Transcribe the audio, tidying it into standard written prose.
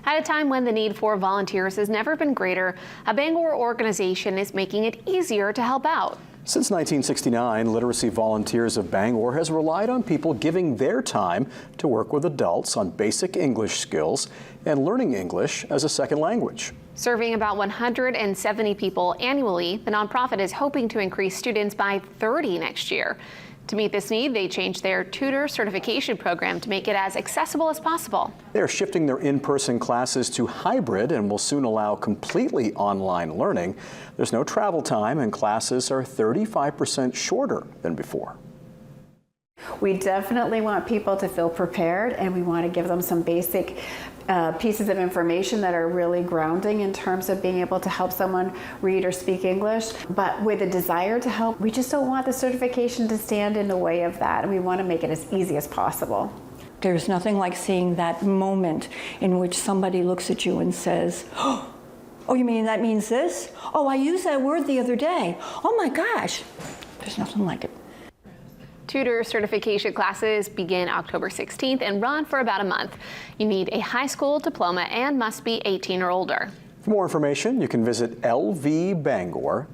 At a time when the need for volunteers has never been greater, a Bangor organization is making it easier to help out. Since 1969, Literacy Volunteers of Bangor has relied on people giving their time to work with adults on basic English skills and learning English as a second language. Serving about 170 people annually, the nonprofit is hoping to increase students by 30 next year. To meet this need, they changed their tutor certification program to make it as accessible as possible. They're shifting their in-person classes to hybrid and will soon allow completely online learning. There's no travel time and classes are 35% shorter than before. We definitely want people to feel prepared, and we want to give them some basic pieces of information that are really grounding in terms of being able to help someone read or speak English. But with a desire to help, we just don't want the certification to stand in the way of that, and we want to make it as easy as possible. There's nothing like seeing that moment in which somebody looks at you and says, "Oh, you mean that means this? Oh, I used that word the other day. Oh my gosh." There's nothing like it. Tutor certification classes begin October 16th and run for about a month. You need a high school diploma and must be 18 or older. For more information, you can visit lvbangor.org.